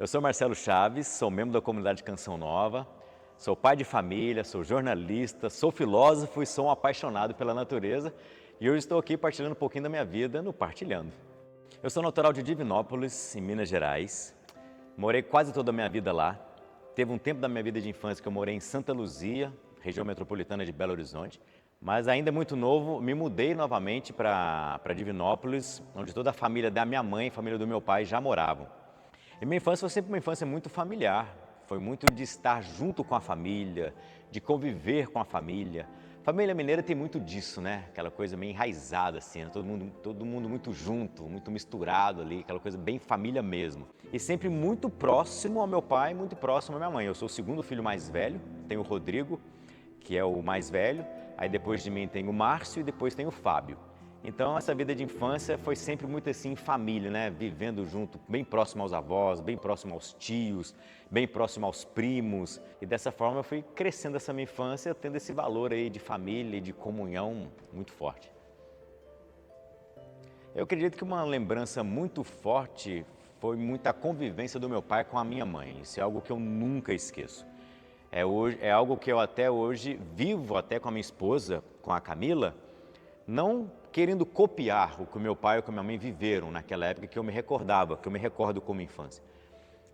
Eu sou Marcelo Chaves, sou membro da comunidade Canção Nova, sou pai de família, sou jornalista, sou filósofo e sou um apaixonado pela natureza e hoje estou aqui partilhando um pouquinho da minha vida no Partilhando. Eu sou natural de Divinópolis, em Minas Gerais, morei quase toda a minha vida lá. Teve um tempo da minha vida de infância que eu morei em Santa Luzia, região metropolitana de Belo Horizonte, mas ainda muito novo, me mudei novamente para Divinópolis, onde toda a família da minha mãe e a família do meu pai já moravam. E minha infância foi sempre uma infância muito familiar, foi muito de estar junto com a família, de conviver com a família. Família mineira tem muito disso, né? Aquela coisa meio enraizada assim, né? Todo mundo muito junto, muito misturado ali, aquela coisa bem família mesmo. E sempre muito próximo ao meu pai, muito próximo à minha mãe. Eu sou o segundo filho mais velho, tenho o Rodrigo, que é o mais velho, aí depois de mim tem o Márcio e depois tem o Fábio. Então essa vida de infância foi sempre muito assim em família, né? Vivendo junto, bem próximo aos avós, bem próximo aos tios, bem próximo aos primos. E dessa forma eu fui crescendo essa minha infância, tendo esse valor aí de família e de comunhão muito forte. Eu acredito que uma lembrança muito forte foi muita convivência do meu pai com a minha mãe. Isso é algo que eu nunca esqueço. É algo que eu até hoje vivo até com a minha esposa, com a Camila, não querendo copiar o que o meu pai e o que a minha mãe viveram naquela época que eu me recordava, que eu me recordo como infância.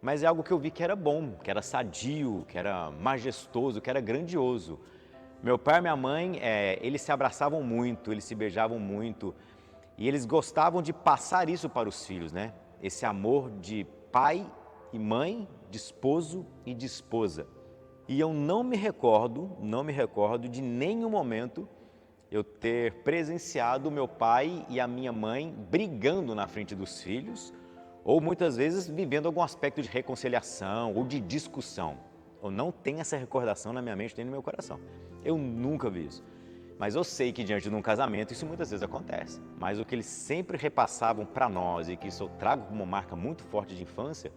Mas é algo que eu vi que era bom, que era sadio, que era majestoso, que era grandioso. Meu pai e minha mãe, eles se abraçavam muito, eles se beijavam muito e eles gostavam de passar isso para os filhos, né? Esse amor de pai e mãe, de esposo e de esposa. E eu não me recordo de nenhum momento eu ter presenciado meu pai e a minha mãe brigando na frente dos filhos, ou muitas vezes vivendo algum aspecto de reconciliação ou de discussão. Eu não tenho essa recordação na minha mente nem no meu coração. Eu nunca vi isso. Mas eu sei que diante de um casamento isso muitas vezes acontece. Mas o que eles sempre repassavam para nós e que isso eu trago como uma marca muito forte de infância,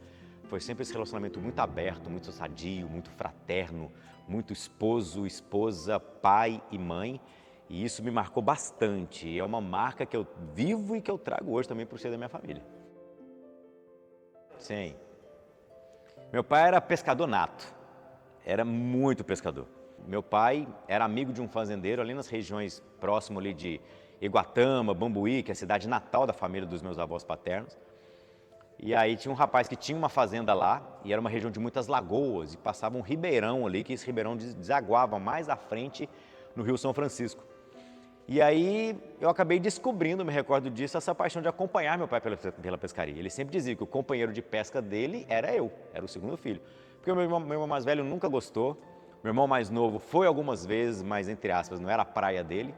foi sempre esse relacionamento muito aberto, muito sadio, muito fraterno, muito esposo, esposa, pai e mãe. E isso me marcou bastante. É uma marca que eu vivo e que eu trago hoje também para o seio da minha família. Sim. Meu pai era pescador nato. Era muito pescador. Meu pai era amigo de um fazendeiro ali nas regiões próximas ali de Iguatama, Bambuí, que é a cidade natal da família dos meus avós paternos. E aí tinha um rapaz que tinha uma fazenda lá, e era uma região de muitas lagoas, e passava um ribeirão ali, que esse ribeirão desaguava mais à frente no Rio São Francisco. E aí eu acabei descobrindo, me recordo disso, essa paixão de acompanhar meu pai pela pescaria. Ele sempre dizia que o companheiro de pesca dele era eu, era o segundo filho. Porque o meu irmão mais velho nunca gostou, meu irmão mais novo foi algumas vezes, mas entre aspas, não era a praia dele.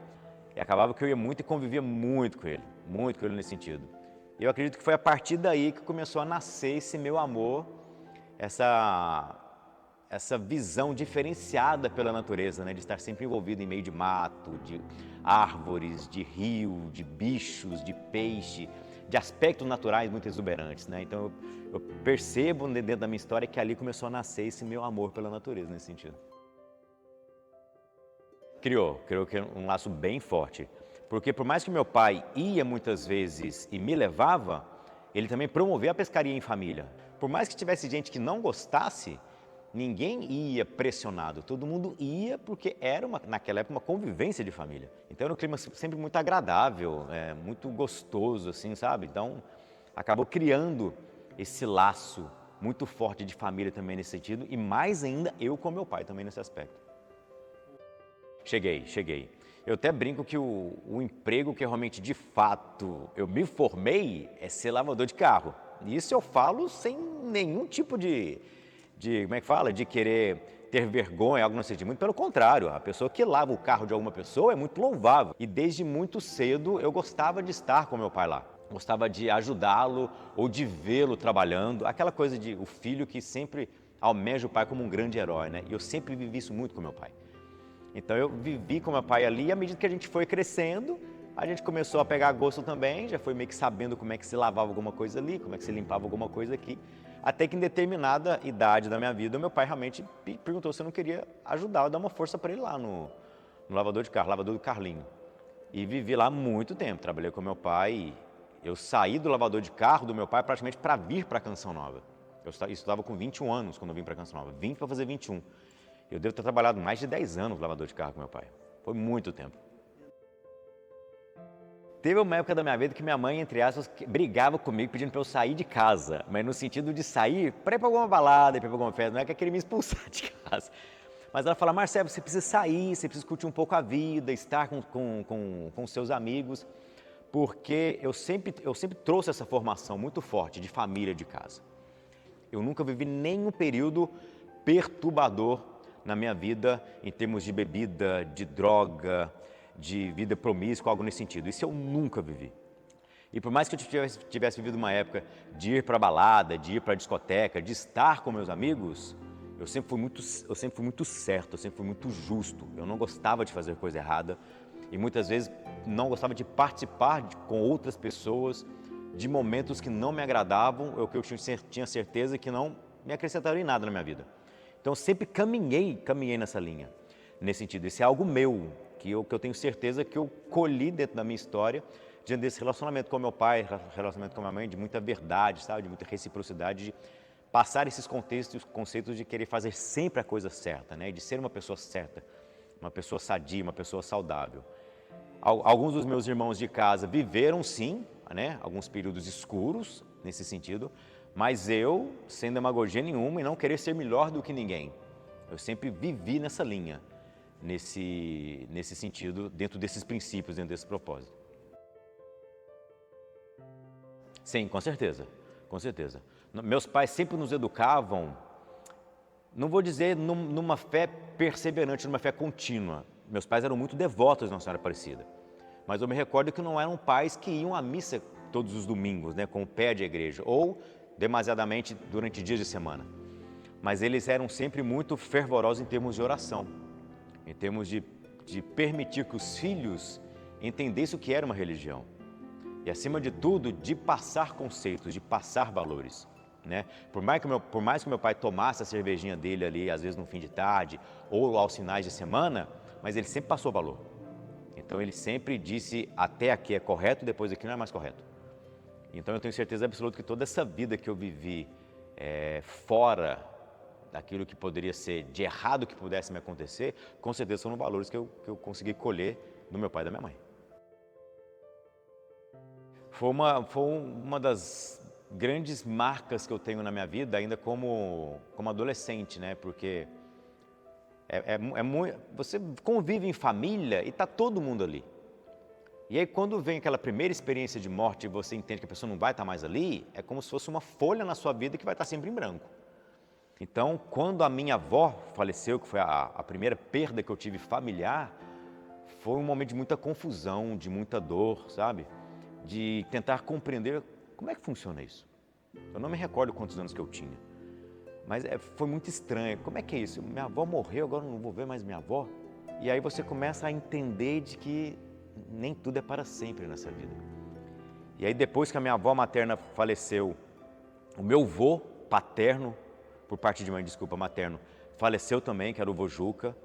E acabava que eu ia muito e convivia muito com ele nesse sentido. E eu acredito que foi a partir daí que começou a nascer esse meu amor, essa visão diferenciada pela natureza, né? De estar sempre envolvido em meio de mato, de árvores, de rio, de bichos, de peixe, de aspectos naturais muito exuberantes, né? Então eu percebo dentro da minha história que ali começou a nascer esse meu amor pela natureza nesse sentido. Criou que um laço bem forte, porque por mais que meu pai ia muitas vezes e me levava, ele também promovia a pescaria em família. Por mais que tivesse gente que não gostasse, ninguém ia pressionado, todo mundo ia porque era naquela época uma convivência de família. Então era um clima sempre muito agradável, muito gostoso, assim, sabe? Então acabou criando esse laço muito forte de família também nesse sentido e mais ainda eu com meu pai também nesse aspecto. Cheguei. Eu até brinco que o emprego que realmente de fato eu me formei é ser lavador de carro. Isso eu falo sem nenhum tipo como é que fala? De querer ter vergonha, algo nesse sentido. Muito pelo contrário, a pessoa que lava o carro de alguma pessoa é muito louvável. E desde muito cedo eu gostava de estar com meu pai lá. Gostava de ajudá-lo ou de vê-lo trabalhando. Aquela coisa de o filho que sempre almeja o pai como um grande herói, né? E eu sempre vivi isso muito com meu pai. Então eu vivi com meu pai ali e à medida que a gente foi crescendo, a gente começou a pegar gosto também, já foi meio que sabendo como é que se lavava alguma coisa ali, como é que se limpava alguma coisa aqui. Até que em determinada idade da minha vida, meu pai realmente perguntou se eu não queria ajudar, ou dar uma força para ele lá no lavador de carro, lavador do Carlinho. E vivi lá muito tempo, trabalhei com meu pai. Eu saí do lavador de carro do meu pai praticamente para vir para a Canção Nova. Eu estava com 21 anos quando eu vim para Canção Nova, vim para fazer 21. Eu devo ter trabalhado mais de 10 anos lavador de carro com meu pai. Foi muito tempo. Teve uma época da minha vida que minha mãe, entre aspas, brigava comigo pedindo para eu sair de casa, mas no sentido de sair para ir para alguma balada, para ir para alguma festa, não é que ela queria me expulsar de casa. Mas ela fala, Marcelo, você precisa sair, você precisa curtir um pouco a vida, estar com seus amigos, porque eu sempre trouxe essa formação muito forte de família de casa. Eu nunca vivi nenhum período perturbador na minha vida em termos de bebida, de droga, de vida promíscua, algo nesse sentido. Isso eu nunca vivi. E por mais que eu tivesse vivido uma época de ir para balada, de ir para discoteca, de estar com meus amigos, eu sempre fui muito certo, eu sempre fui muito justo. Eu não gostava de fazer coisa errada e muitas vezes não gostava de participar com outras pessoas de momentos que não me agradavam ou que eu tinha certeza que não me acrescentariam em nada na minha vida. Então eu sempre caminhei nessa linha, nesse sentido. Isso é algo meu, que eu tenho certeza que eu colhi dentro da minha história, diante desse relacionamento com meu pai, relacionamento com minha mãe, de muita verdade, sabe, de muita reciprocidade, de passar esses conceitos de querer fazer sempre a coisa certa, né, de ser uma pessoa certa, uma pessoa sadia, uma pessoa saudável. Alguns dos meus irmãos de casa viveram sim, né, alguns períodos escuros nesse sentido, mas eu, sem demagogia nenhuma e não querer ser melhor do que ninguém, eu sempre vivi nessa linha, nesse sentido, dentro desses princípios, dentro desse propósito. Sim, com certeza, com certeza. Meus pais sempre nos educavam, não vou dizer numa fé perseverante, numa fé contínua. Meus pais eram muito devotos de Nossa Senhora Aparecida, mas eu me recordo que não eram pais que iam à missa todos os domingos, né, com o pé de igreja, ou demasiadamente durante dias de semana. Mas eles eram sempre muito fervorosos em termos de oração, em termos de permitir que os filhos entendessem o que era uma religião. E, acima de tudo, de passar conceitos, de passar valores. Né? Por mais que meu pai tomasse a cervejinha dele ali, às vezes no fim de tarde, ou aos finais de semana, mas ele sempre passou valor. Então ele sempre disse, até aqui é correto, depois aqui não é mais correto. Então eu tenho certeza absoluta que toda essa vida que eu vivi fora daquilo que poderia ser de errado que pudesse me acontecer, com certeza são valores que eu consegui colher do meu pai e da minha mãe. Foi uma das grandes marcas que eu tenho na minha vida, ainda como adolescente, né? Porque você convive em família e está todo mundo ali. E aí quando vem aquela primeira experiência de morte e você entende que a pessoa não vai estar mais ali, é como se fosse uma folha na sua vida que vai estar sempre em branco. Então, quando a minha avó faleceu, que foi a primeira perda que eu tive familiar, foi um momento de muita confusão, de muita dor, sabe? De tentar compreender como é que funciona isso. Eu não me recordo quantos anos que eu tinha, mas foi muito estranho. Como é que é isso? Minha avó morreu, agora eu não vou ver mais minha avó? E aí você começa a entender de que nem tudo é para sempre nessa vida. E aí depois que a minha avó materna faleceu, o meu avô paterno, por parte de mãe, desculpa, materno, faleceu também, que era o vô Juca.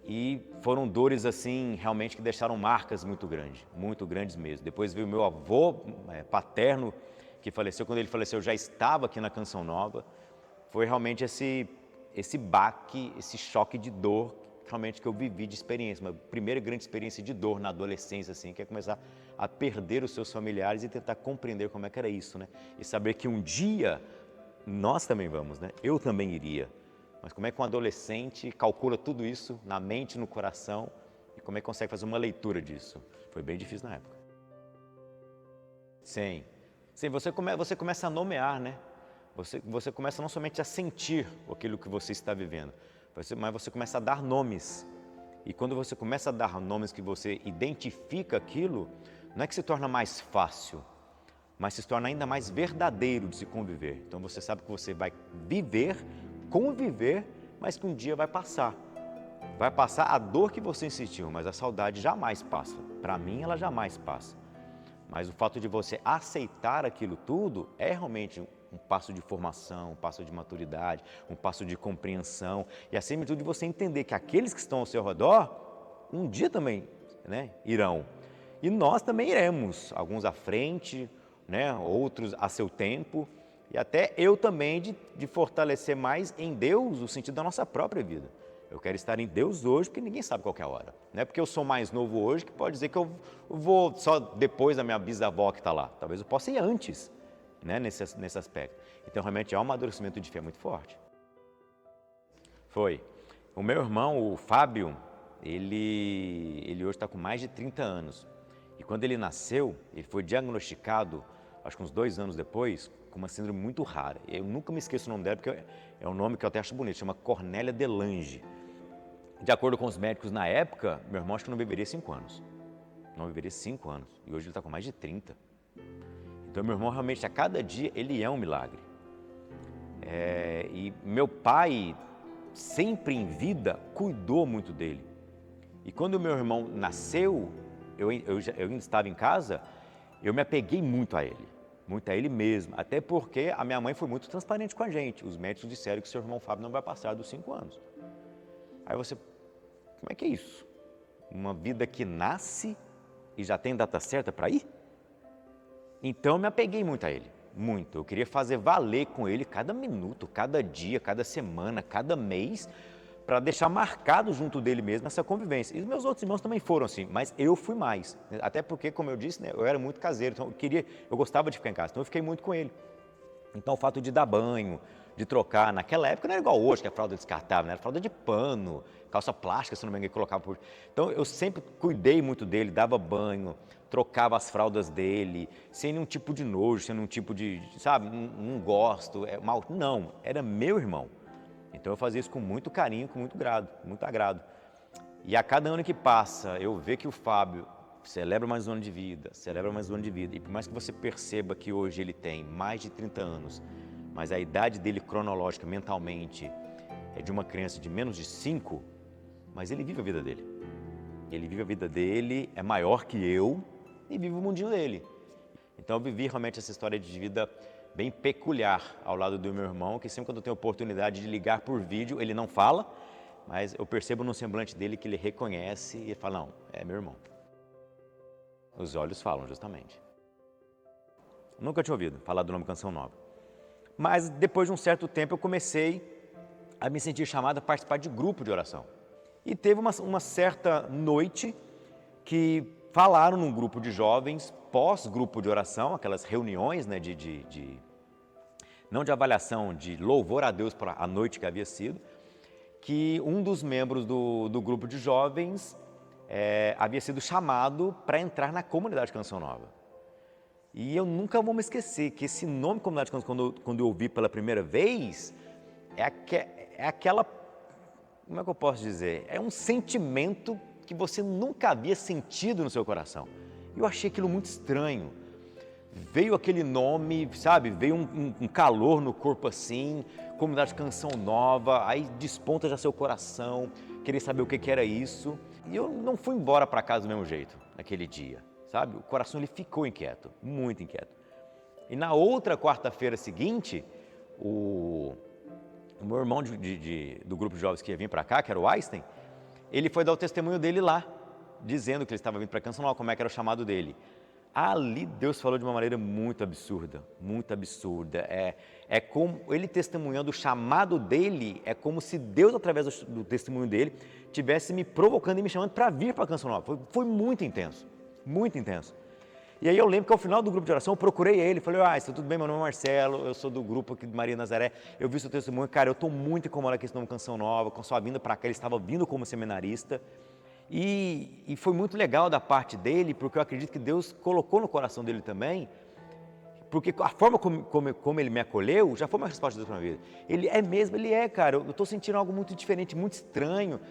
E foram dores assim, realmente que deixaram marcas muito grandes mesmo. Depois veio o meu avô paterno, que faleceu. Quando ele faleceu, eu já estava aqui na Canção Nova. Foi realmente esse baque, esse choque de dor, realmente que eu vivi de experiência. Uma primeira grande experiência de dor na adolescência, assim, que é começar a perder os seus familiares e tentar compreender como é que era isso, né? E saber que um dia nós também vamos, né? Eu também iria. Mas como é que um adolescente calcula tudo isso na mente, no coração, e como é que consegue fazer uma leitura disso? Foi bem difícil na época. Sim, você começa a nomear, né? Você começa não somente a sentir aquilo que você está vivendo, mas você começa a dar nomes. E quando você começa a dar nomes que você identifica aquilo, não é que se torna mais fácil, mas se torna ainda mais verdadeiro de se conviver. Então você sabe que você vai viver, conviver, mas que um dia vai passar. Vai passar a dor que você sentiu, mas a saudade jamais passa. Para mim, ela jamais passa. Mas o fato de você aceitar aquilo tudo é realmente um passo de formação, um passo de maturidade, um passo de compreensão. E acima de tudo, de você entender que aqueles que estão ao seu redor, um dia também, né, irão. E nós também iremos, alguns à frente, né, outros a seu tempo. E até eu também de fortalecer mais em Deus o sentido da nossa própria vida. Eu quero estar em Deus hoje, porque ninguém sabe qual que é a hora. Não é porque eu sou mais novo hoje que pode dizer que eu vou só depois da minha bisavó que está lá. Talvez eu possa ir antes, né, nesse aspecto. Então, realmente, é um amadurecimento de fé muito forte. Foi. O meu irmão, o Fábio, ele hoje está com mais de 30 anos. E quando ele nasceu, ele foi diagnosticado, acho que uns 2 anos depois, com uma síndrome muito rara. Eu nunca me esqueço o nome dela, porque é um nome que eu até acho bonito, chama Cornélia de Lange. De acordo com os médicos na época, meu irmão acho que não viveria 5 anos. Não viveria 5 anos. E hoje ele está com mais de 30. Então, meu irmão, realmente, a cada dia, ele é um milagre. E meu pai, sempre em vida, cuidou muito dele. E quando o meu irmão nasceu, eu ainda estava em casa, eu me apeguei muito a ele mesmo. Até porque a minha mãe foi muito transparente com a gente. Os médicos disseram que seu irmão Fábio não vai passar dos 5 anos. Aí você, como é que é isso? Uma vida que nasce e já tem data certa para ir? Então eu me apeguei muito a ele, muito. Eu queria fazer valer com ele cada minuto, cada dia, cada semana, cada mês, para deixar marcado junto dele mesmo essa convivência. E os meus outros irmãos também foram assim, mas eu fui mais. Até porque, como eu disse, né, eu era muito caseiro, então eu gostava de ficar em casa, então eu fiquei muito com ele. Então o fato de dar banho, de trocar, naquela época não era igual hoje, que a fralda descartável, né? Era fralda de pano, calça plástica, se não me engano, que colocava por... Então eu sempre cuidei muito dele, dava banho, trocava as fraldas dele, sem nenhum tipo de nojo, sem nenhum tipo de, sabe, não gosto, mal. Não, era meu irmão. Então eu fazia isso com muito carinho, com muito agrado. E a cada ano que passa, eu vejo que o Fábio celebra mais um ano de vida, e por mais que você perceba que hoje ele tem mais de 30 anos, mas a idade dele cronológica, mentalmente, é de uma criança de menos de 5, mas ele vive a vida dele. Ele vive a vida dele, é maior que eu e vive o mundinho dele. Então eu vivi realmente essa história de vida bem peculiar ao lado do meu irmão, que sempre quando eu tenho oportunidade de ligar por vídeo, ele não fala, mas eu percebo no semblante dele que ele reconhece e fala, não, é meu irmão. Os olhos falam, justamente. Nunca tinha ouvido falar do nome Canção Nova. Mas depois de um certo tempo eu comecei a me sentir chamado a participar de grupo de oração. E teve uma certa noite que falaram num grupo de jovens, pós-grupo de oração, aquelas reuniões, né, não de avaliação, de louvor a Deus para a noite que havia sido, que um dos membros do grupo de jovens havia sido chamado para entrar na comunidade Canção Nova. E eu nunca vou me esquecer que esse nome Comunidade Canção, quando eu ouvi pela primeira vez, é aquela, como é que eu posso dizer? É um sentimento que você nunca havia sentido no seu coração. Eu achei aquilo muito estranho. Veio aquele nome, sabe? Veio um calor no corpo assim, Comunidade Canção Nova, aí desponta já seu coração, querer saber o que era isso. E eu não fui embora para casa do mesmo jeito, naquele dia, sabe? O coração ele ficou inquieto, muito inquieto. E na outra quarta-feira seguinte, o meu irmão do grupo de jovens que ia vir para cá, que era o Einstein, ele foi dar o testemunho dele lá, dizendo que ele estava vindo para Canção Nova, como é que era o chamado dele. Ali Deus falou de uma maneira muito absurda, muito absurda. É como ele testemunhando o chamado dele, é como se Deus, através do testemunho dele, tivesse me provocando e me chamando para vir para a Canção Nova. Foi muito intenso, muito intenso. E aí eu lembro que ao final do grupo de oração eu procurei ele, falei, tudo bem, meu nome é Marcelo, eu sou do grupo aqui de Maria Nazaré, eu vi seu testemunho, cara, eu estou muito incomodado com esse nome Canção Nova, com sua vinda para cá, ele estava vindo como seminarista. E foi muito legal da parte dele, porque eu acredito que Deus colocou no coração dele também, porque a forma como ele me acolheu já foi uma resposta de Deus para a minha vida. Ele é mesmo, cara, eu estou sentindo algo muito diferente, muito estranho,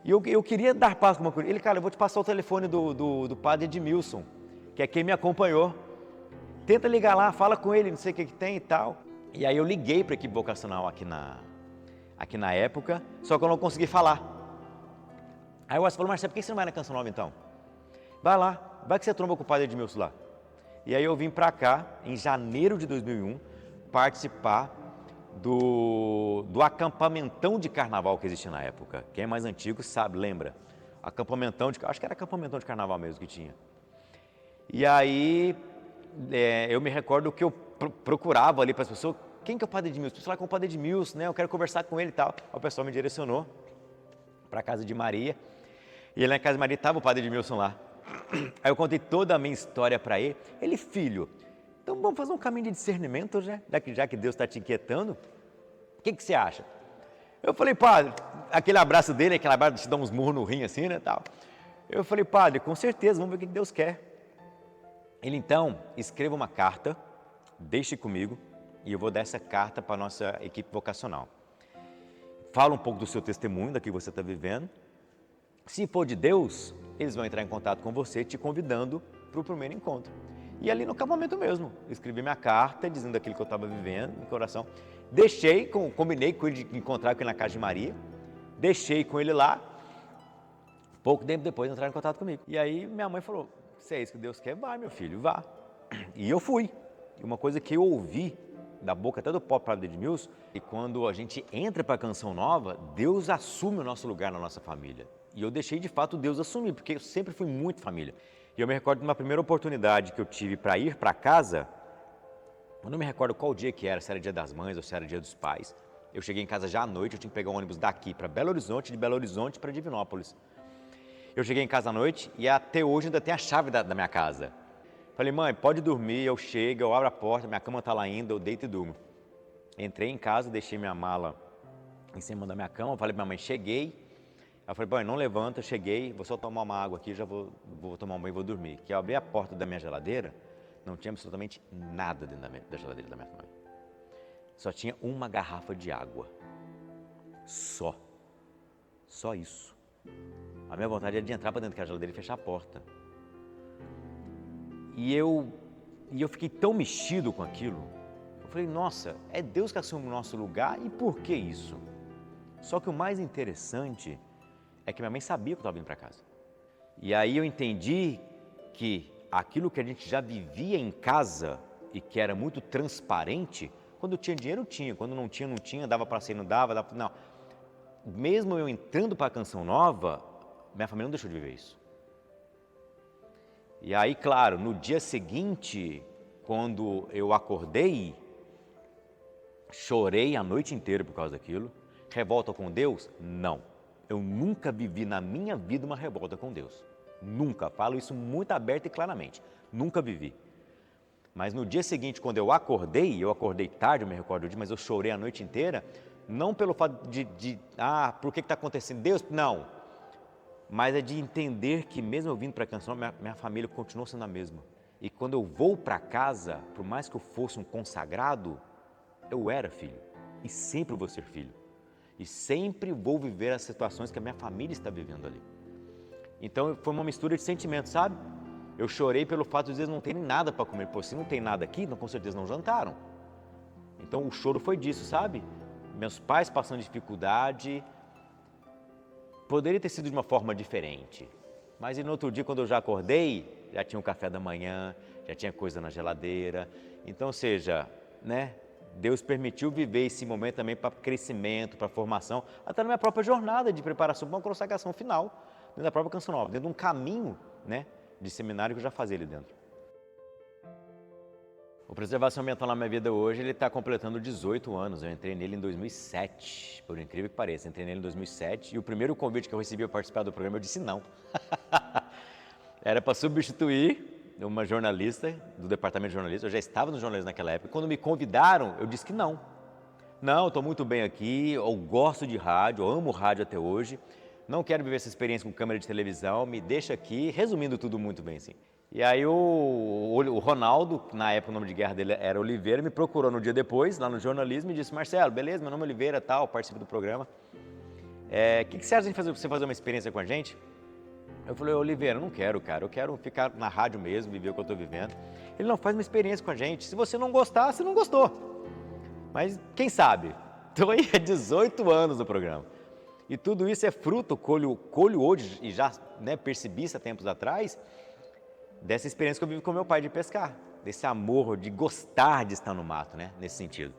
e eu queria dar paz com uma coisa. Ele, cara, eu vou te passar o telefone do padre Edmilson, que é quem me acompanhou, tenta ligar lá, fala com ele, não sei o que tem e tal. E aí eu liguei para a equipe vocacional aqui na época, só que eu não consegui falar. Aí o Wesley falou, Marcelo, por que você não vai na Canção Nova então? Vai lá, vai que você tromba com o padre Edmilson lá. E aí eu vim para cá, em janeiro de 2001, participar do acampamentão de carnaval que existia na época. Quem é mais antigo sabe, lembra? Acho que era acampamentão de carnaval mesmo que tinha. E aí eu me recordo que eu procurava ali para as pessoas, quem que é o Padre Edmilson? Preciso falar com o Padre Edmilson, né? Eu quero conversar com ele e tal. O pessoal me direcionou para a casa de Maria. E lá na casa de Maria estava o Padre Edmilson lá. Aí eu contei toda a minha história para ele. Ele, filho, então vamos fazer um caminho de discernimento, né? Já que Deus está te inquietando. O que você acha? Eu falei, padre, aquele abraço dele, aquele abraço de te dar uns murros no rim assim, né, tal. Eu falei, padre, com certeza, vamos ver o que Deus quer. Ele, então, escreva uma carta, deixe comigo, e eu vou dar essa carta para a nossa equipe vocacional. Fala um pouco do seu testemunho, da que você está vivendo. Se for de Deus, eles vão entrar em contato com você, te convidando para o primeiro encontro. E ali no acampamento mesmo, escrevi minha carta, dizendo aquilo que eu estava vivendo no coração. Deixei, combinei com ele de encontrar com ele na casa de Maria, deixei com ele lá, pouco tempo depois entraram em contato comigo. E aí minha mãe falou, se é isso que Deus quer, vai meu filho, vá. E eu fui. E uma coisa que eu ouvi da boca até do próprio Padre Edmilson, e quando a gente entra para a Canção Nova, Deus assume o nosso lugar na nossa família. E eu deixei de fato Deus assumir, porque eu sempre fui muito família. E eu me recordo de uma primeira oportunidade que eu tive para ir para casa, eu não me recordo qual dia que era, se era dia das mães ou se era dia dos pais. Eu cheguei em casa já à noite, eu tinha que pegar um ônibus daqui para Belo Horizonte, de Belo Horizonte para Divinópolis. Eu cheguei em casa à noite e até hoje ainda tem a chave da minha casa. Falei, mãe, pode dormir, eu chego, eu abro a porta, minha cama está lá ainda, eu deito e durmo. Entrei em casa, deixei minha mala em cima da minha cama, falei para minha mãe, cheguei. Ela falou, mãe, não levanta, cheguei, vou só tomar uma água aqui, já vou tomar um banho e vou dormir. Que eu abri a porta da minha geladeira, não tinha absolutamente nada dentro da geladeira da minha mãe. Só tinha uma garrafa de água. Só isso. A minha vontade era de entrar para dentro da geladeira e fechar a porta. E eu fiquei tão mexido com aquilo. Eu falei, nossa, é Deus que assume o nosso lugar e por que isso? Só que o mais interessante é que minha mãe sabia que eu estava vindo para casa. E aí eu entendi que aquilo que a gente já vivia em casa e que era muito transparente, quando tinha dinheiro tinha, quando não tinha, dava para ser, não dava, não. Mesmo eu entrando para a Canção Nova, minha família não deixou de viver isso. E aí, claro, no dia seguinte, quando eu acordei, chorei a noite inteira por causa daquilo. Revolta com Deus? Não. Eu nunca vivi na minha vida uma revolta com Deus. Nunca. Falo isso muito aberto e claramente. Nunca vivi. Mas no dia seguinte, quando eu acordei tarde, eu me recordo disso, mas eu chorei a noite inteira, não pelo fato por que está acontecendo? Deus? Não. Mas é de entender que mesmo eu vindo para a Canção, minha família continuou sendo a mesma. E quando eu vou para casa, por mais que eu fosse um consagrado, eu era filho. E sempre vou ser filho. E sempre vou viver as situações que a minha família está vivendo ali. Então foi uma mistura de sentimentos, sabe? Eu chorei pelo fato de às vezes não terem nada para comer. Pô, se não tem nada aqui, então com certeza não jantaram. Então o choro foi disso, sabe? Meus pais passando dificuldade. Poderia ter sido de uma forma diferente. Mas no outro dia, quando eu já acordei, já tinha o café da manhã, já tinha coisa na geladeira. Então, ou seja, né? Deus permitiu viver esse momento também para crescimento, para formação, até na minha própria jornada de preparação para uma consagração final, dentro da própria Canção Nova, dentro de um caminho, né, de seminário que eu já fazia ali dentro. O Preservação Ambiental na minha vida hoje, ele está completando 18 anos. Eu entrei nele em 2007, por incrível que pareça. Entrei nele em 2007 e o primeiro convite que eu recebi para participar do programa, eu disse não. Era para substituir uma jornalista do departamento de jornalismo. Eu já estava no jornalismo naquela época. Quando me convidaram, eu disse que não. Não, estou muito bem aqui, eu gosto de rádio, eu amo rádio até hoje. Não quero viver essa experiência com câmera de televisão, me deixa aqui, resumindo tudo muito bem assim. E aí o Ronaldo, na época o nome de guerra dele era Oliveira, me procurou no dia depois, lá no jornalismo, e disse, Marcelo, beleza, meu nome é Oliveira, tal, participo do programa. O que você acha de você fazer uma experiência com a gente? Eu falei, Oliveira, não quero, cara, eu quero ficar na rádio mesmo, viver o que eu estou vivendo. Ele não faz uma experiência com a gente, se você não gostar, você não gostou. Mas quem sabe? Estou aí há 18 anos no programa. E tudo isso é fruto, colho hoje, e já percebi isso há tempos atrás, dessa experiência que eu vivi com meu pai de pescar, desse amor de gostar de estar no mato, né, nesse sentido.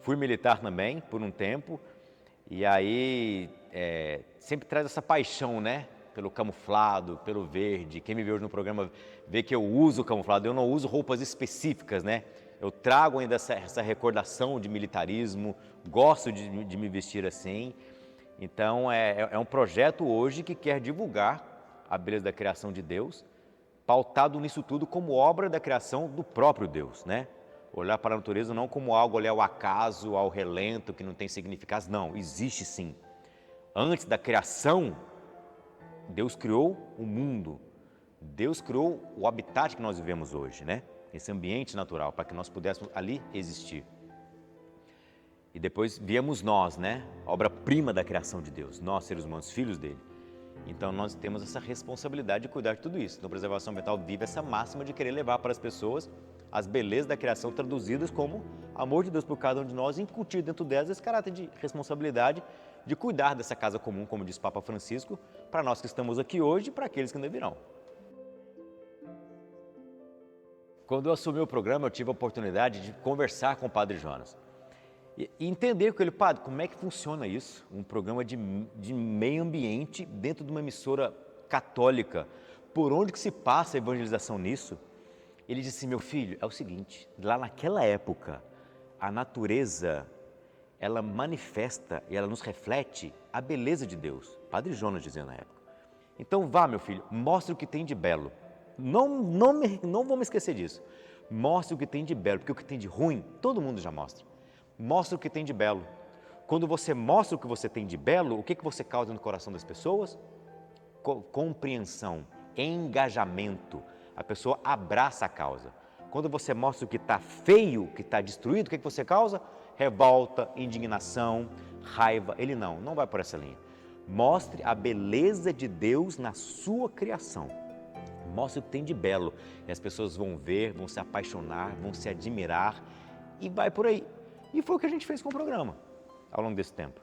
Fui militar também, por um tempo, e aí sempre traz essa paixão, né, Pelo camuflado, pelo verde. Quem me vê hoje no programa vê que eu uso camuflado, eu não uso roupas específicas, né? Eu trago ainda essa recordação de militarismo, gosto de me vestir assim. Então, é um projeto hoje que quer divulgar a beleza da criação de Deus, pautado nisso tudo como obra da criação do próprio Deus, né? Olhar para a natureza não como algo, olhar ao acaso, ao relento, que não tem significado. Não, existe sim. Antes da criação, Deus criou o mundo. Deus criou o habitat que nós vivemos hoje, né? Esse ambiente natural, para que nós pudéssemos ali existir. E depois viemos nós, né? Obra-prima da criação de Deus, nós, seres humanos, filhos dele. Então nós temos essa responsabilidade de cuidar de tudo isso. Então a preservação ambiental vive essa máxima de querer levar para as pessoas as belezas da criação traduzidas como amor de Deus por cada um de nós e incutir dentro delas esse caráter de responsabilidade de cuidar dessa casa comum, como diz Papa Francisco, para nós que estamos aqui hoje e para aqueles que ainda virão. Quando eu assumi o programa, eu tive a oportunidade de conversar com o Padre Jonas e entender com ele, padre, como é que funciona isso? Um programa de meio ambiente dentro de uma emissora católica. Por onde que se passa a evangelização nisso? Ele disse, meu filho, é o seguinte, lá naquela época, a natureza, ela manifesta e ela nos reflete a beleza de Deus. Padre Jonas dizia na época. Então vá, meu filho, mostre o que tem de belo. Não vou me esquecer disso. Mostre o que tem de belo, porque o que tem de ruim, todo mundo já mostra. Mostre o que tem de belo. Quando você mostra o que você tem de belo, o que você causa no coração das pessoas? Compreensão, engajamento. A pessoa abraça a causa. Quando você mostra o que está feio, o que está destruído, o que você causa? Revolta, indignação, raiva. Ele não vai por essa linha. Mostre a beleza de Deus na sua criação. Mostre o que tem de belo. E as pessoas vão ver, vão se apaixonar, vão se admirar e vai por aí. E foi o que a gente fez com o programa ao longo desse tempo.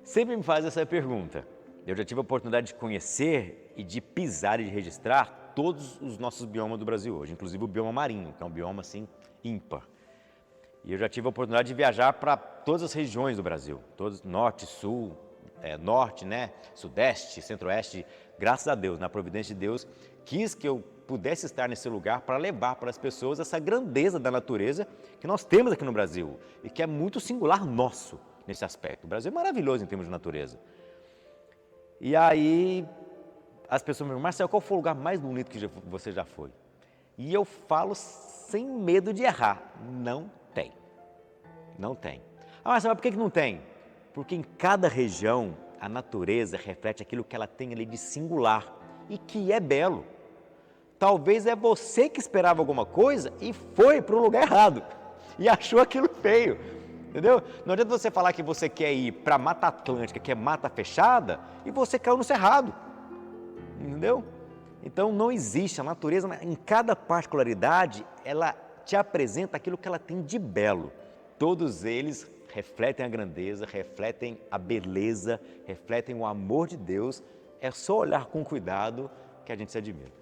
Sempre me faz essa pergunta. Eu já tive a oportunidade de conhecer e de pisar e de registrar todos os nossos biomas do Brasil hoje, inclusive o bioma marinho, que é um bioma assim ímpar. E eu já tive a oportunidade de viajar para todas as regiões do Brasil, todos norte, sul, norte, né, sudeste, centro-oeste. Graças a Deus, na providência de Deus, quis que eu pudesse estar nesse lugar para levar para as pessoas essa grandeza da natureza que nós temos aqui no Brasil e que é muito singular nosso nesse aspecto. O Brasil é maravilhoso em termos de natureza. E aí as pessoas me perguntam, Marcelo, qual foi o lugar mais bonito que você já foi? E eu falo sem medo de errar, não tem. Não tem. Ah, Marcelo, mas por que não tem? Porque em cada região a natureza reflete aquilo que ela tem ali de singular e que é belo. Talvez é você que esperava alguma coisa e foi para o lugar errado e achou aquilo feio, entendeu? Não adianta você falar que você quer ir para a Mata Atlântica, que é mata fechada, e você caiu no cerrado, entendeu? Então não existe, a natureza em cada particularidade, ela te apresenta aquilo que ela tem de belo. Todos eles refletem a grandeza, refletem a beleza, refletem o amor de Deus. É só olhar com cuidado que a gente se admira.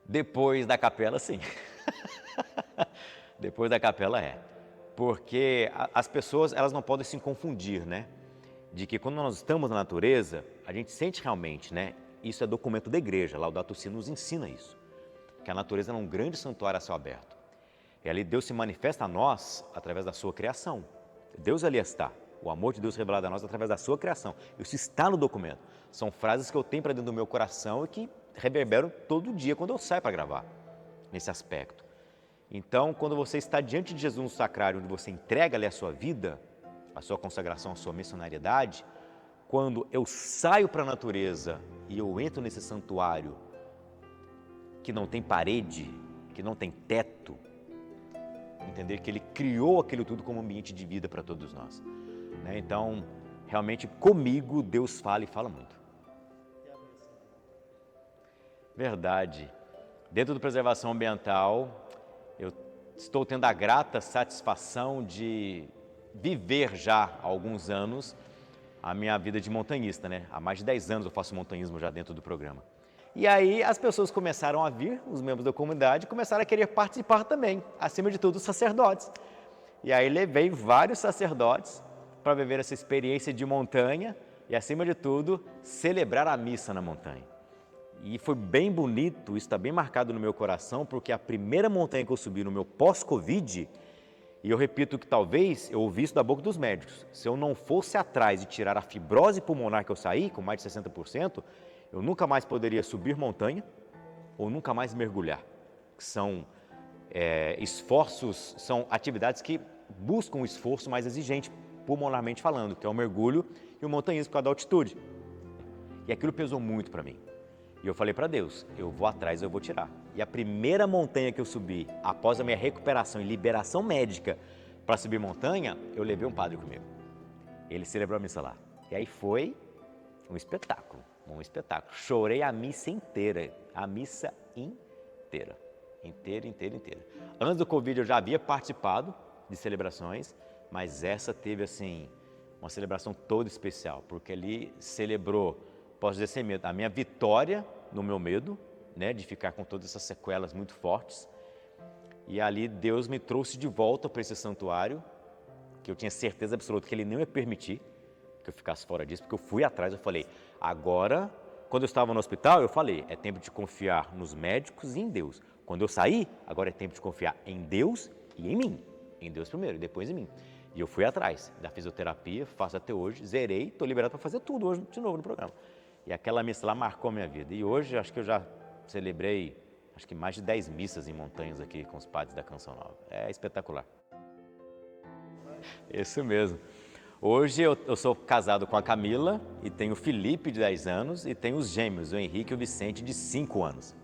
Depois da capela, sim. Depois da capela porque as pessoas elas não podem se confundir, né? De que quando nós estamos na natureza, a gente sente realmente, né? Isso é documento da igreja, Laudato Si nos ensina isso, que a natureza é um grande santuário a céu aberto. E ali Deus se manifesta a nós através da sua criação. Deus ali está, o amor de Deus revelado a nós através da sua criação. Isso está no documento. São frases que eu tenho para dentro do meu coração e que reverberam todo dia quando eu saio para gravar, nesse aspecto. Então, quando você está diante de Jesus no sacrário, onde você entrega ali a sua vida, a sua consagração, a sua missionariedade, quando eu saio para a natureza e eu entro nesse santuário que não tem parede, que não tem teto, entender que Ele criou aquilo tudo como ambiente de vida para todos nós, né? Então, realmente comigo Deus fala e fala muito. Verdade. Dentro do preservação ambiental, eu estou tendo a grata satisfação de viver já há alguns anos a minha vida de montanhista, né? Há mais de 10 anos eu faço montanhismo já dentro do programa. E aí as pessoas começaram a vir, os membros da comunidade, começaram a querer participar também, acima de tudo os sacerdotes. E aí levei vários sacerdotes para viver essa experiência de montanha e, acima de tudo, celebrar a missa na montanha. E foi bem bonito, isso está bem marcado no meu coração, porque a primeira montanha que eu subi no meu pós-Covid, e eu repito que talvez eu ouvi isso da boca dos médicos, se eu não fosse atrás e tirar a fibrose pulmonar que eu saí, com mais de 60%, eu nunca mais poderia subir montanha ou nunca mais mergulhar. São esforços, são atividades que buscam um esforço mais exigente, pulmonarmente falando, que é o mergulho e o montanhismo por causa da altitude. E aquilo pesou muito para mim. E eu falei para Deus, eu vou atrás, eu vou tirar. E a primeira montanha que eu subi, após a minha recuperação e liberação médica para subir montanha, eu levei um padre comigo. Ele celebrou a missa lá. E aí foi um espetáculo, um espetáculo. Chorei a missa inteira, inteira. Antes do Covid eu já havia participado de celebrações, mas essa teve assim, uma celebração toda especial, porque ali celebrou, posso dizer sem medo, a minha vitória no meu medo, né, de ficar com todas essas sequelas muito fortes. E ali Deus me trouxe de volta para esse santuário, que eu tinha certeza absoluta que Ele não ia permitir que eu ficasse fora disso, porque eu fui atrás, eu falei, agora, quando eu estava no hospital, eu falei, é tempo de confiar nos médicos e em Deus. Quando eu saí, agora é tempo de confiar em Deus e em mim. Em Deus primeiro e depois em mim. E eu fui atrás da fisioterapia, faço até hoje, zerei, estou liberado para fazer tudo hoje de novo no programa. E aquela missa lá marcou a minha vida. E hoje acho que eu já celebrei, acho que mais de 10 missas em montanhas aqui com os padres da Canção Nova. É espetacular. Isso mesmo. Hoje eu sou casado com a Camila e tenho o Felipe de 10 anos e tenho os gêmeos, o Henrique e o Vicente de 5 anos.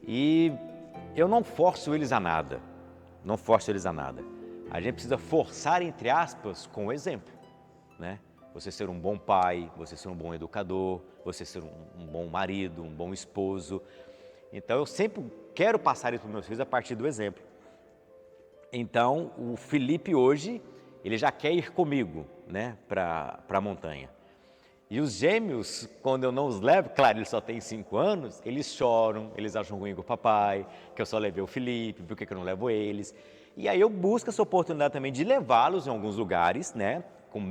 E eu não forço eles a nada, A gente precisa forçar, entre aspas, com o exemplo, né? Você ser um bom pai, você ser um bom educador, você ser um bom marido, um bom esposo. Então eu sempre quero passar isso para os meus filhos a partir do exemplo. Então o Felipe hoje, ele já quer ir comigo, né, para a montanha. E os gêmeos, quando eu não os levo, claro, eles só têm 5 anos, eles choram, eles acham ruim com o papai, que eu só levei o Felipe, por que eu não levo eles? E aí eu busco essa oportunidade também de levá-los em alguns lugares, né, com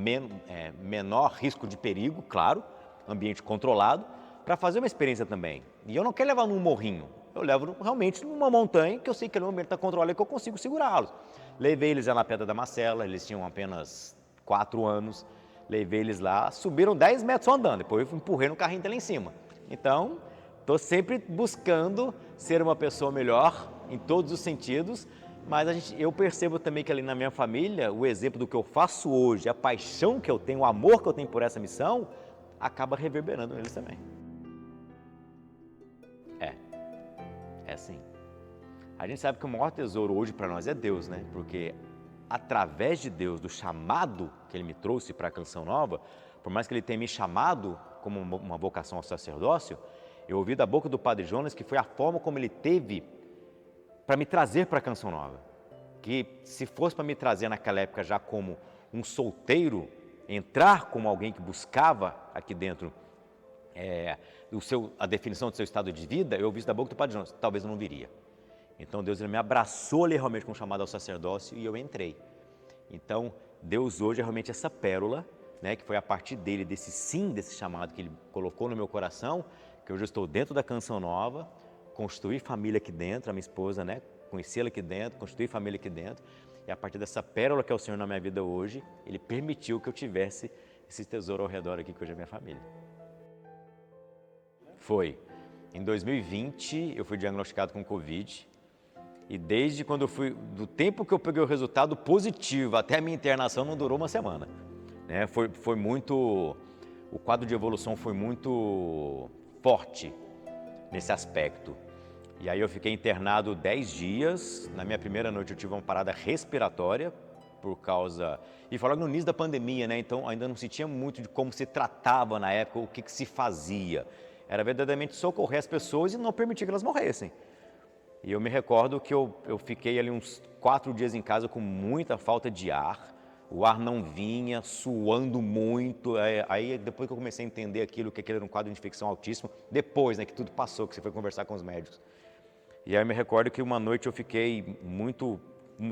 menor risco de perigo, claro, ambiente controlado, para fazer uma experiência também. E eu não quero levar num morrinho, eu levo realmente numa montanha que eu sei que o ambiente está controlado e que eu consigo segurá-los. Levei eles lá na Pedra da Macela, eles tinham apenas 4 anos, levei eles lá, subiram 10 metros andando, depois eu empurrei no carrinho dele lá em cima. Então, estou sempre buscando ser uma pessoa melhor em todos os sentidos, mas eu percebo também que ali na minha família, o exemplo do que eu faço hoje, a paixão que eu tenho, o amor que eu tenho por essa missão, acaba reverberando neles também. É sim. A gente sabe que o maior tesouro hoje para nós é Deus, né? Porque através de Deus, do chamado que Ele me trouxe para a Canção Nova, por mais que Ele tenha me chamado como uma vocação ao sacerdócio, eu ouvi da boca do Padre Jonas que foi a forma como Ele teve para me trazer para a Canção Nova. Que se fosse para me trazer naquela época já como um solteiro, entrar como alguém que buscava aqui dentro a definição do seu estado de vida, eu ouvi isso da boca do Padre Jonas, talvez eu não viria. Então Deus ele me abraçou ali realmente com o chamado ao sacerdócio e eu entrei. Então Deus hoje é realmente essa pérola, né, que foi a partir dele, desse sim, desse chamado que ele colocou no meu coração, que hoje eu estou dentro da Canção Nova, construí família aqui dentro, a minha esposa, né, conhecê-la aqui dentro, construí família aqui dentro, e a partir dessa pérola que é o Senhor na minha vida hoje, Ele permitiu que eu tivesse esse tesouro ao redor aqui, que hoje é a minha família. Foi. Em 2020, eu fui diagnosticado com Covid, e desde quando do tempo que eu peguei o resultado positivo até a minha internação, não durou uma semana. Né? Foi muito, o quadro de evolução foi muito forte nesse aspecto. E aí eu fiquei internado 10 dias, na minha primeira noite eu tive uma parada respiratória, por causa, e falando no início da pandemia, né? Então ainda não se tinha muito de como se tratava na época, o que se fazia. Era verdadeiramente socorrer as pessoas e não permitir que elas morressem. E eu me recordo que eu fiquei ali uns 4 dias em casa com muita falta de ar, o ar não vinha, suando muito. Aí depois que eu comecei a entender aquilo, que aquele era um quadro de infecção altíssimo, depois, né, que tudo passou, que você foi conversar com os médicos. E aí eu me recordo que uma noite eu fiquei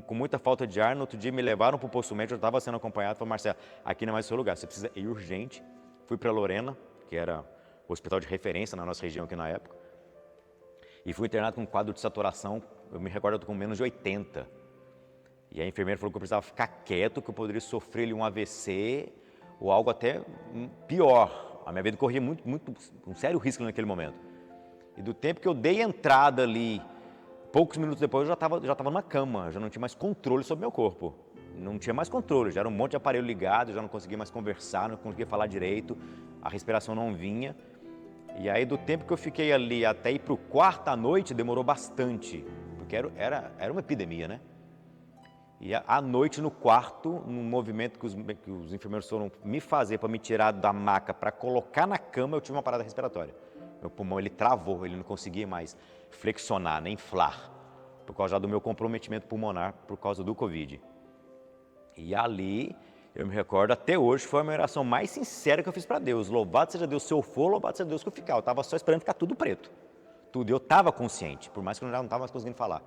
com muita falta de ar. No outro dia me levaram para o posto médico, eu estava sendo acompanhado, falaram: Marcelo, aqui não é mais o seu lugar, você precisa ir urgente. Fui para Lorena, que era o hospital de referência na nossa região aqui na época, e fui internado com um quadro de saturação, eu me recordo, com menos de 80. E a enfermeira falou que eu precisava ficar quieto, que eu poderia sofrer um AVC ou algo até pior. A minha vida corria um sério risco naquele momento. E do tempo que eu dei entrada ali, poucos minutos depois eu já estava na cama, já não tinha mais controle sobre meu corpo. Não tinha mais controle, já era um monte de aparelho ligado, já não conseguia mais conversar, não conseguia falar direito, a respiração não vinha. E aí do tempo que eu fiquei ali até ir para o quarto à noite, demorou bastante, porque era uma epidemia, né? E à noite no quarto, num movimento que os enfermeiros foram me fazer para me tirar da maca, para colocar na cama, eu tive uma parada respiratória. Meu pulmão, ele travou, ele não conseguia mais flexionar, nem inflar, por causa do meu comprometimento pulmonar, por causa do Covid. E ali, eu me recordo, até hoje, foi a minha oração mais sincera que eu fiz para Deus. Louvado seja Deus se eu for, louvado seja Deus que eu ficar. Eu estava só esperando ficar tudo preto. Tudo. Eu estava consciente, por mais que eu já não estava mais conseguindo falar.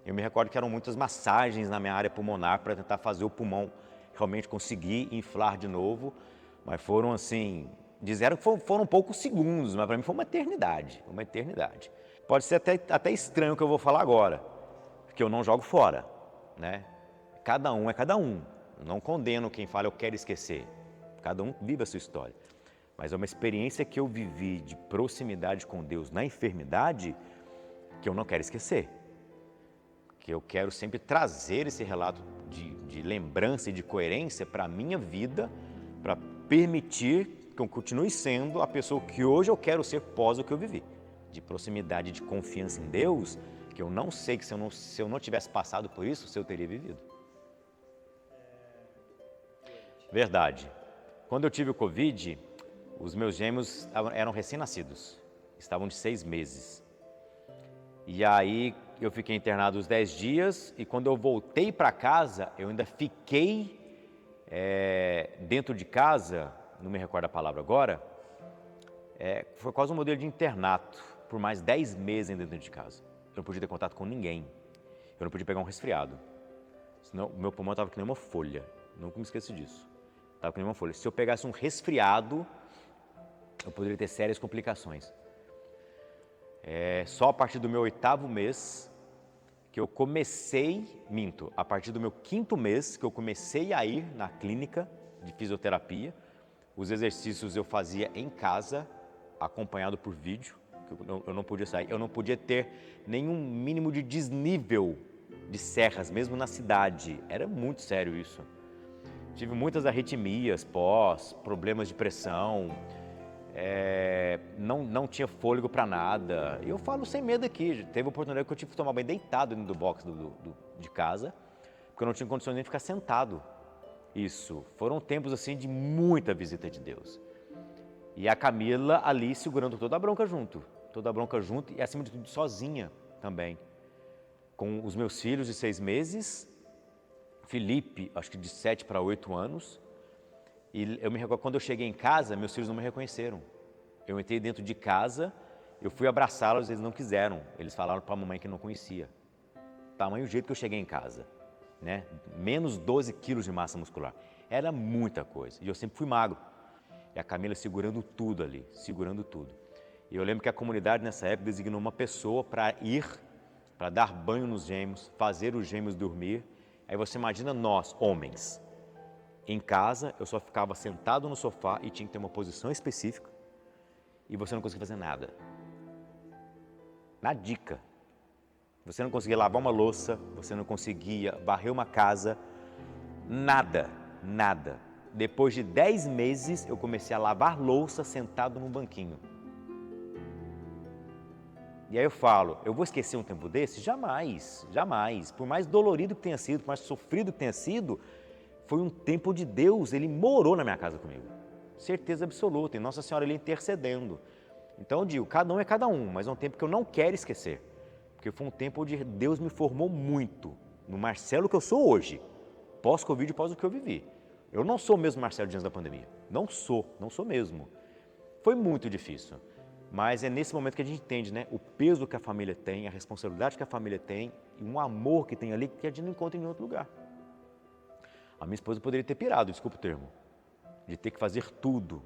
Eu me recordo que eram muitas massagens na minha área pulmonar para tentar fazer o pulmão realmente conseguir inflar de novo. Mas foram assim, disseram que foram poucos segundos, mas para mim foi uma eternidade. Uma eternidade. Pode ser até estranho o que eu vou falar agora, porque eu não jogo fora, né? Cada um é cada um. Eu não condeno quem fala eu quero esquecer. Cada um vive a sua história. Mas é uma experiência que eu vivi de proximidade com Deus na enfermidade que eu não quero esquecer. Que eu quero sempre trazer esse relato de lembrança e de coerência para a minha vida, para permitir que eu continue sendo a pessoa que hoje eu quero ser pós o que eu vivi. De proximidade, de confiança em Deus, que eu não sei que se eu não tivesse passado por isso, se eu teria vivido. Verdade. Quando eu tive o Covid, os meus gêmeos eram recém-nascidos, estavam de 6 meses. E aí eu fiquei internado os 10 dias e quando eu voltei para casa, eu ainda fiquei dentro de casa, não me recordo a palavra agora, foi quase um modelo de internato, por mais 10 meses dentro de casa. Eu não podia ter contato com ninguém, eu não podia pegar um resfriado, senão o meu pulmão estava que nem uma folha, nunca me esqueço disso. Estava que nem uma folha. Se eu pegasse um resfriado, eu poderia ter sérias complicações. Só a partir do meu 8º mês que eu a partir do meu 5º mês que eu comecei a ir na clínica de fisioterapia. Os exercícios eu fazia em casa, acompanhado por vídeo, eu não podia sair, eu não podia ter nenhum mínimo de desnível de serras, mesmo na cidade. Era muito sério isso. Tive muitas arritmias problemas de pressão, não tinha fôlego para nada. E eu falo sem medo aqui, teve oportunidade que eu tive que tomar banho deitado dentro do box de casa, porque eu não tinha condições nem de ficar sentado. Isso, foram tempos assim de muita visita de Deus. E a Camila ali segurando toda a bronca junto e acima de tudo sozinha também. Com os meus filhos de 6 meses, Felipe, acho que de 7 para 8 anos, e eu me recordo, quando eu cheguei em casa, meus filhos não me reconheceram. Eu entrei dentro de casa, eu fui abraçá-los, eles não quiseram. Eles falaram para a mamãe que não conhecia. Tamanho o jeito que eu cheguei em casa, né? Menos 12 quilos de massa muscular. Era muita coisa. E eu sempre fui magro. E a Camila segurando tudo ali, segurando tudo. E eu lembro que a comunidade nessa época designou uma pessoa para ir, para dar banho nos gêmeos, fazer os gêmeos dormir. Aí você imagina nós, homens, em casa, eu só ficava sentado no sofá e tinha que ter uma posição específica e você não conseguia fazer nada. Na dica. Você não conseguia lavar uma louça, você não conseguia varrer uma casa, nada. Depois de 10 meses, eu comecei a lavar louça sentado num banquinho. E aí eu falo, eu vou esquecer um tempo desse? Jamais. Por mais dolorido que tenha sido, por mais sofrido que tenha sido, foi um tempo de Deus, Ele morou na minha casa comigo. Certeza absoluta, e Nossa Senhora ali intercedendo. Então eu digo, cada um é cada um, mas é um tempo que eu não quero esquecer. Porque foi um tempo onde Deus me formou muito, no Marcelo que eu sou hoje. pós-Covid e pós o que eu vivi. Eu não sou o mesmo Marcelo de antes da pandemia. Não sou mesmo. Foi muito difícil. Mas é nesse momento que a gente entende, né? O peso que a família tem, a responsabilidade que a família tem e um amor que tem ali que a gente não encontra em outro lugar. A minha esposa poderia ter pirado, desculpa o termo, de ter que fazer tudo.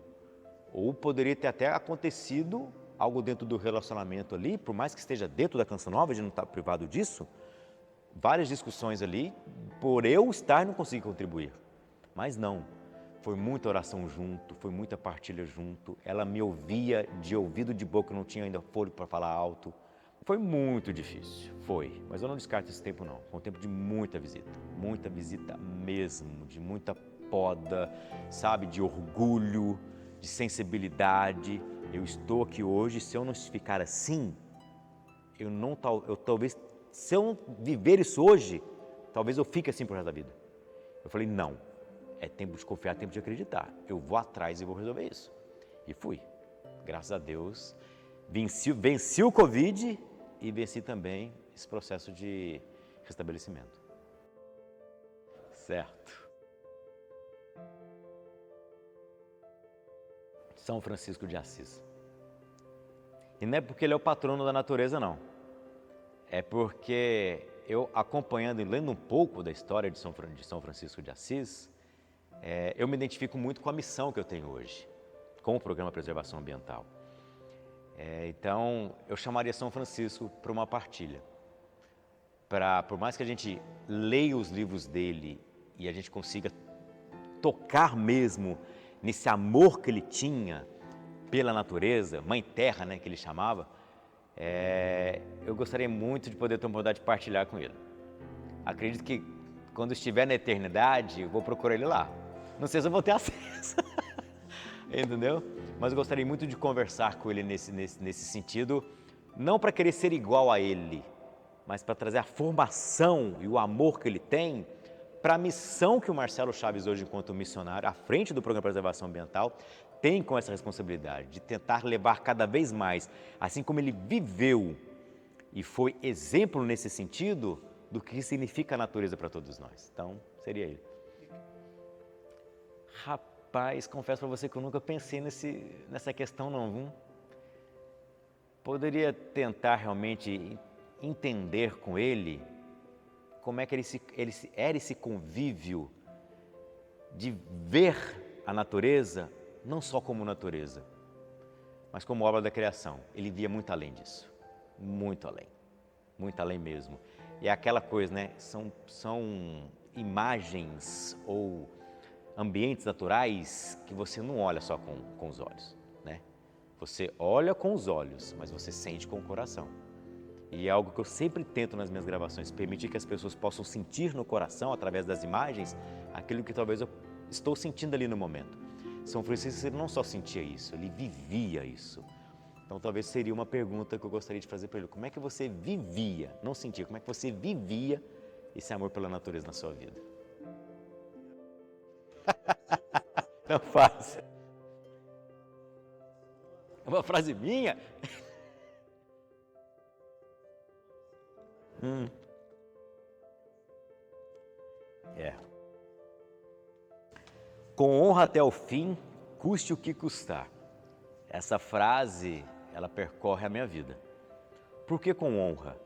Ou poderia ter até acontecido algo dentro do relacionamento ali, por mais que esteja dentro da Canção Nova, a gente não está privado disso, várias discussões ali, por eu estar e não conseguir contribuir. Mas não, foi muita oração junto, foi muita partilha junto, ela me ouvia de ouvido de boca, eu não tinha ainda fôlego para falar alto. Foi muito difícil, foi, mas eu não descarto esse tempo não, foi um tempo de muita visita mesmo, de muita poda, sabe, de orgulho, de sensibilidade. Eu estou aqui hoje, se eu não ficar assim, eu talvez, se eu não viver isso hoje, talvez eu fique assim pro resto da vida. Eu falei, não, é tempo de confiar, é tempo de acreditar, eu vou atrás e vou resolver isso. E fui, graças a Deus, venci o Covid e venci também esse processo de restabelecimento. Certo. São Francisco de Assis. E não é porque ele é o patrono da natureza, não. É porque eu, acompanhando e lendo um pouco da história de São Francisco de Assis, eu me identifico muito com a missão que eu tenho hoje, com o programa Preservação Ambiental. Então, eu chamaria São Francisco para uma partilha. Por mais que a gente leia os livros dele e a gente consiga tocar mesmo nesse amor que ele tinha pela natureza, Mãe Terra, né, que ele chamava, eu gostaria muito de poder ter a oportunidade de partilhar com ele. Acredito que quando estiver na eternidade, eu vou procurar ele lá. Não sei se eu vou ter acesso, entendeu? Mas eu gostaria muito de conversar com ele nesse sentido, não para querer ser igual a ele, mas para trazer a formação e o amor que ele tem para a missão que o Marcelo Chaves hoje, enquanto missionário, à frente do Programa de Preservação Ambiental, tem com essa responsabilidade de tentar levar cada vez mais, assim como ele viveu e foi exemplo nesse sentido, do que significa a natureza para todos nós. Então, seria ele. Rapaz, confesso para você que eu nunca pensei nessa questão não, viu? Poderia tentar realmente entender com ele como é que era esse convívio de ver a natureza, não só como natureza, mas como obra da criação. Ele via muito além disso, muito além mesmo. E é aquela coisa, né? São imagens ou ambientes naturais que você não olha só com os olhos, né? Você olha com os olhos, mas você sente com o coração. E é algo que eu sempre tento nas minhas gravações, permitir que as pessoas possam sentir no coração, através das imagens, aquilo que talvez eu estou sentindo ali no momento. São Francisco ele não só sentia isso, ele vivia isso. Então talvez seria uma pergunta que eu gostaria de fazer para ele. Como é que você vivia, não sentia, como é que você vivia esse amor pela natureza na sua vida? Não faz. É uma frase minha? Com honra até o fim, custe o que custar. Essa frase, ela percorre a minha vida. Por que com honra?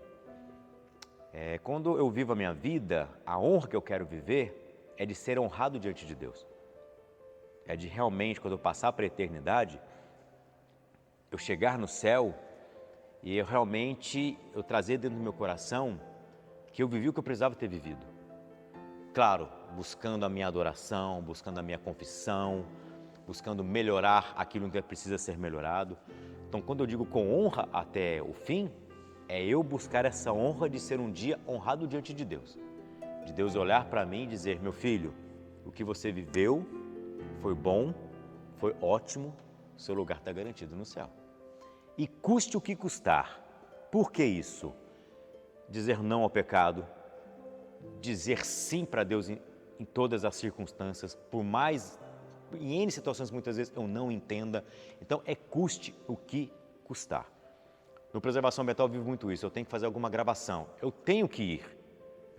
Quando eu vivo a minha vida, a honra que eu quero viver é de ser honrado diante de Deus. É de realmente, quando eu passar para a eternidade, eu chegar no céu e eu trazer dentro do meu coração que eu vivi o que eu precisava ter vivido. Claro, buscando a minha adoração, buscando a minha confissão, buscando melhorar aquilo que precisa ser melhorado. Então, quando eu digo com honra até o fim, é eu buscar essa honra de ser um dia honrado diante de Deus. De Deus olhar para mim e dizer, meu filho, o que você viveu foi bom, foi ótimo, seu lugar está garantido no céu. E custe o que custar. Por que isso? Dizer não ao pecado, dizer sim para Deus em todas as circunstâncias, por mais, em N situações muitas vezes eu não entenda. Então custe o que custar. No Preservação Ambiental eu vivo muito isso, eu tenho que fazer alguma gravação, eu tenho que ir,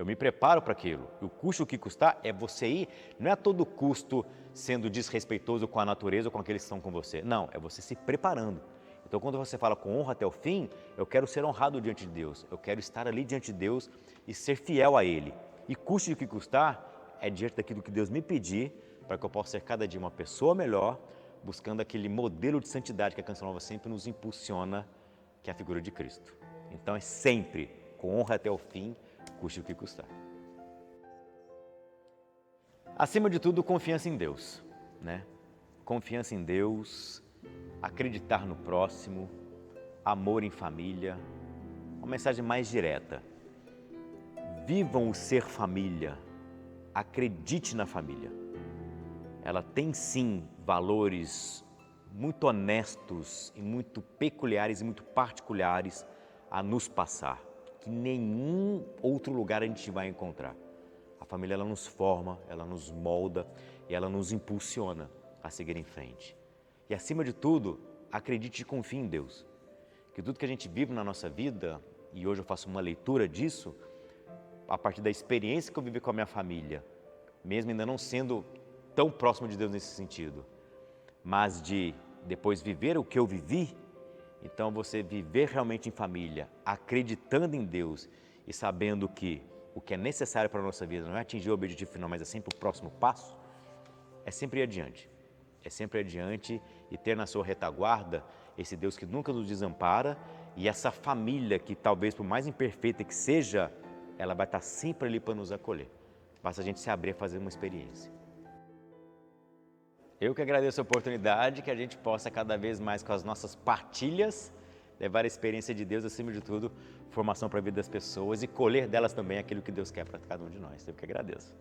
Eu me preparo para aquilo. E o custo que custar é você ir, não é a todo custo sendo desrespeitoso com a natureza ou com aqueles que estão com você. Não, é você se preparando. Então, quando você fala com honra até o fim, eu quero ser honrado diante de Deus. Eu quero estar ali diante de Deus e ser fiel a Ele. E custe o que custar é diante daquilo que Deus me pedir para que eu possa ser cada dia uma pessoa melhor, buscando aquele modelo de santidade que a Canção Nova sempre nos impulsiona, que é a figura de Cristo. Então, é sempre com honra até o fim, custe o que custar. Acima de tudo, confiança em Deus, né? Confiança em Deus, acreditar no próximo, amor em família. Uma mensagem mais direta. Vivam o ser família, acredite na família. Ela tem sim valores muito honestos e muito peculiares e muito particulares a nos passar, que nenhum outro lugar a gente vai encontrar. A família, ela nos forma, ela nos molda e ela nos impulsiona a seguir em frente. E acima de tudo, acredite e confie em Deus. Que tudo que a gente vive na nossa vida, e hoje eu faço uma leitura disso, a partir da experiência que eu vivi com a minha família, mesmo ainda não sendo tão próximo de Deus nesse sentido, mas de depois viver o que eu vivi, então você viver realmente em família, acreditando em Deus e sabendo que o que é necessário para a nossa vida não é atingir o objetivo final, mas é sempre o próximo passo, é sempre ir adiante. É sempre adiante e ter na sua retaguarda esse Deus que nunca nos desampara e essa família que talvez por mais imperfeita que seja, ela vai estar sempre ali para nos acolher. Basta a gente se abrir a fazer uma experiência. Eu que agradeço a oportunidade, que a gente possa cada vez mais com as nossas partilhas levar a experiência de Deus, acima de tudo, formação para a vida das pessoas e colher delas também aquilo que Deus quer para cada um de nós. Eu que agradeço.